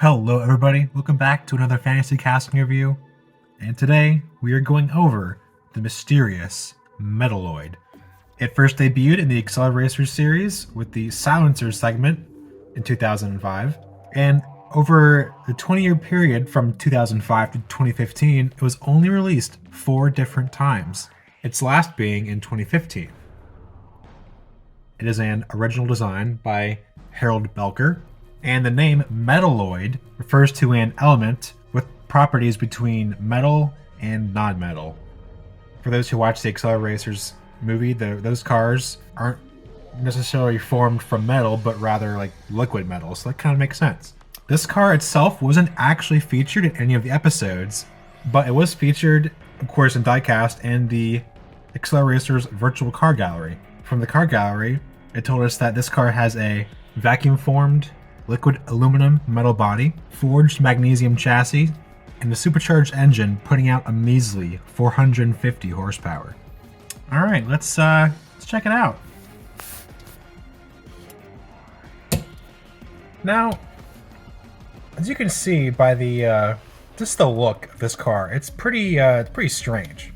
Hello everybody, welcome back to another fantasy casting review, and today we are going over the mysterious Metaloid. It first debuted in the Acceleracers series with the Silencers segment in 2005, and over the 20-year period from 2005 to 2015, it was only released 4 different times, its last being in 2015. It is an original design by Harold Belker, and the name Metaloid refers to an element with properties between metal and non-metal. For those who watch the Acceleracers movie, those cars aren't necessarily formed from metal, but rather like liquid metal, so that kind of makes sense. This car itself wasn't actually featured in any of the episodes, but it was featured, of course, in diecast and the Acceleracers virtual car gallery. From the car gallery, it told us that this car has a vacuum-formed liquid aluminum metal body, forged magnesium chassis, and a supercharged engine putting out a measly 450 horsepower. All right, let's check it out. Now, as you can see by the just the look of this car, it's pretty strange.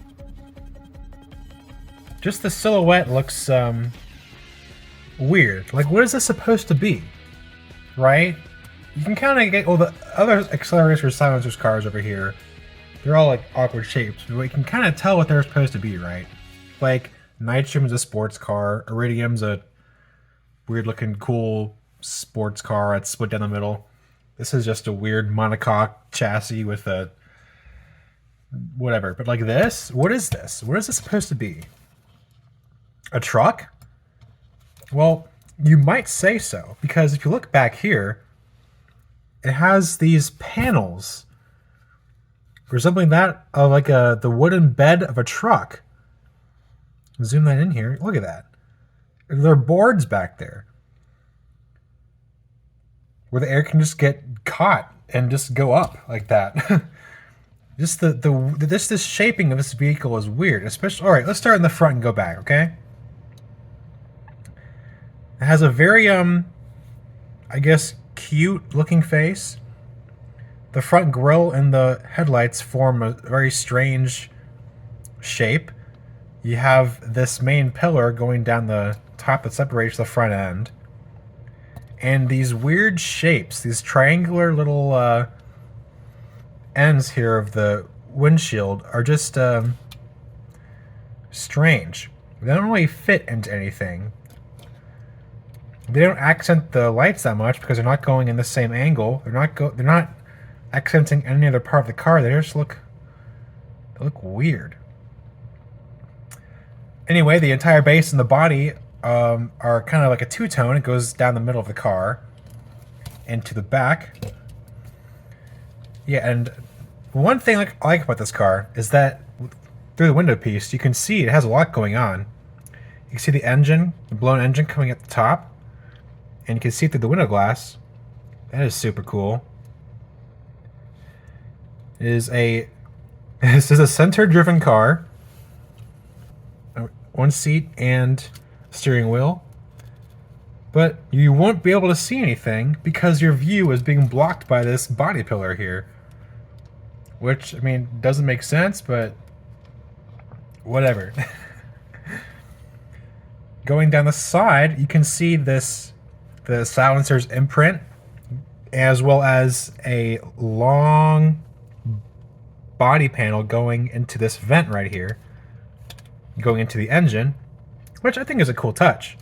Just the silhouette looks weird. Like, what is this supposed to be? Right? You can kind of get all the other Acceleracers Silencers cars over here. They're all like awkward shapes, but we can kind of tell what they're supposed to be, right? Like, Nitrum's a sports car, Iridium's a weird looking cool sports car that's split down the middle. This is just a weird monocoque chassis with a whatever. But like this, what is this? What is this supposed to be? A truck? Well, you might say so, because if you look back here, it has these panels resembling that of like the wooden bed of a truck. Zoom that in here. Look at that. There are boards back there where the air can just get caught and just go up like that. Just this shaping of this vehicle is weird. Especially, all right, let's start in the front and go back, okay? It has a very, I guess, cute looking face. The front grille and the headlights form a very strange shape. You have this main pillar going down the top that separates the front end. And these weird shapes, these triangular little ends here of the windshield are just strange. They don't really fit into anything. They don't accent the lights that much because they're not going in the same angle. They're not accenting any other part of the car. They look weird. Anyway, the entire base and the body are kind of like a two-tone. It goes down the middle of the car and to the back. Yeah, and one thing I like about this car is that through the window piece, you can see it has a lot going on. You can see the engine, the blown engine coming at the top. And you can see through the window glass. That is super cool. This is a center-driven car. 1 seat and steering wheel. But you won't be able to see anything because your view is being blocked by this body pillar here. Which, I mean, doesn't make sense, but whatever. Going down the side, you can see the silencer's imprint, as well as a long body panel going into this vent right here, going into the engine, which I think is a cool touch.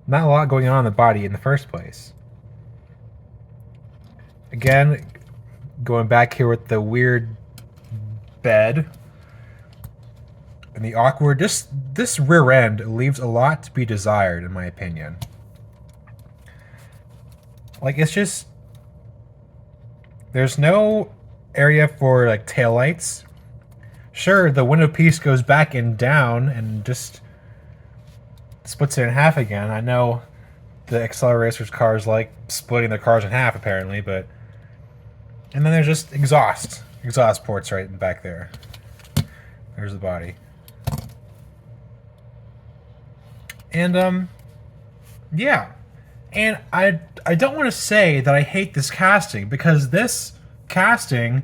Not a lot going on in the body in the first place. Again, going back here with the weird bed and the awkward, this rear end leaves a lot to be desired, in my opinion. Like, it's just, there's no area for like taillights. Sure, the window piece goes back and down and just splits it in half again. I know the Acceleracers cars like splitting their cars in half, apparently, but... And then there's just exhaust ports right back there. There's the body. And, yeah. And I don't want to say that I hate this casting, because this casting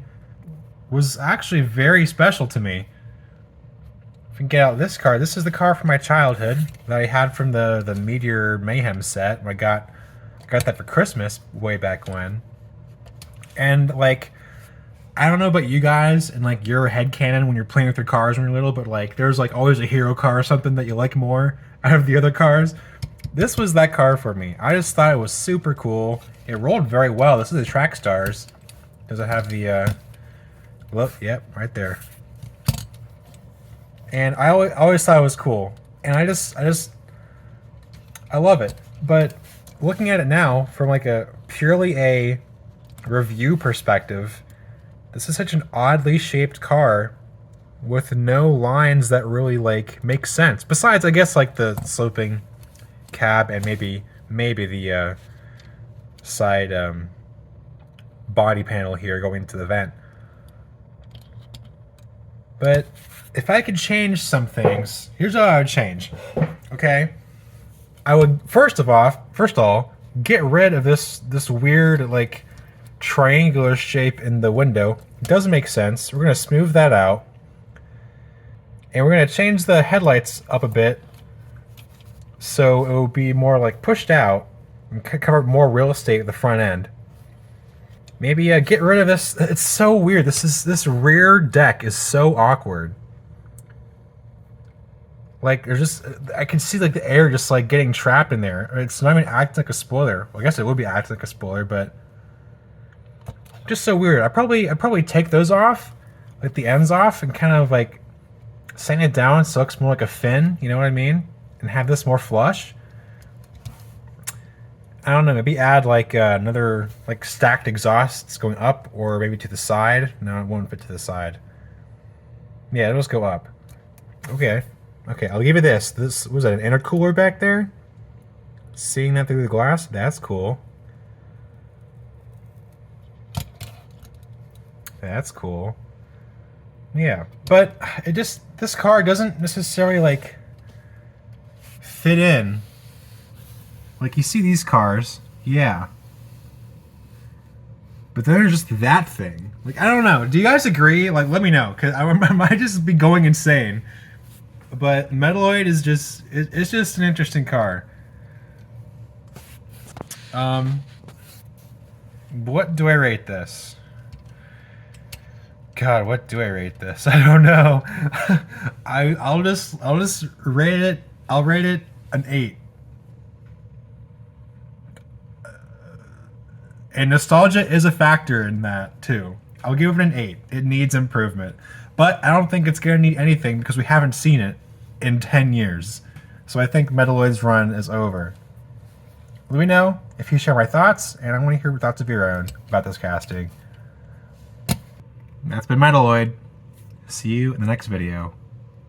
was actually very special to me. If we can get out this car, this is the car from my childhood that I had from the Meteor Mayhem set. I got that for Christmas way back when. And like, I don't know about you guys and like your headcanon when you're playing with your cars when you're little, but like there's like always a hero car or something that you like more out of the other cars. This was that car for me. I just thought it was super cool. It rolled very well. This is the Track Stars. Does it have the look? Yep, right there. And I always thought it was cool. And I love it. But looking at it now from like a purely a review perspective, this is such an oddly shaped car with no lines that really like make sense. Besides, I guess like the sloping cab and maybe the side body panel here going to the vent. But if I could change some things, here's what I would change. Okay, I would first of all get rid of this weird like triangular shape in the window. It doesn't make sense. We're gonna smooth that out, and we're gonna change the headlights up a bit so it will be more like pushed out and cover more real estate at the front end. Maybe get rid of this. It's so weird. This rear deck is so awkward. Like there's just, I can see like the air just like getting trapped in there. It's not even acting like a spoiler. Well, I guess it would be acting like a spoiler, but just so weird. I'd probably take those off, like the ends off, and kind of like sand it down so it looks more like a fin. You know what I mean? And have this more flush. I don't know, maybe add like another like stacked exhausts going up, or maybe to the side. No, it won't fit to the side. Yeah, it'll just go up. Okay, I'll give you this. This was that, an intercooler back there? Seeing that through the glass? That's cool. That's cool. Yeah, but it just, this car doesn't necessarily like fit in. Like you see these cars, yeah. But then there's just that thing. Like, I don't know. Do you guys agree? Like, let me know, because I might just be going insane. But Metaloid is just, it's just an interesting car. What do I rate this? God, what do I rate this? I don't know. I'll just rate it. I'll rate it an 8. And nostalgia is a factor in that too. I'll give it an 8. It needs improvement. But I don't think it's going to need anything because we haven't seen it in 10 years. So I think Metaloid's run is over. Let me know if you share my thoughts, and I want to hear thoughts of your own about this casting. That's been Metaloid. See you in the next video.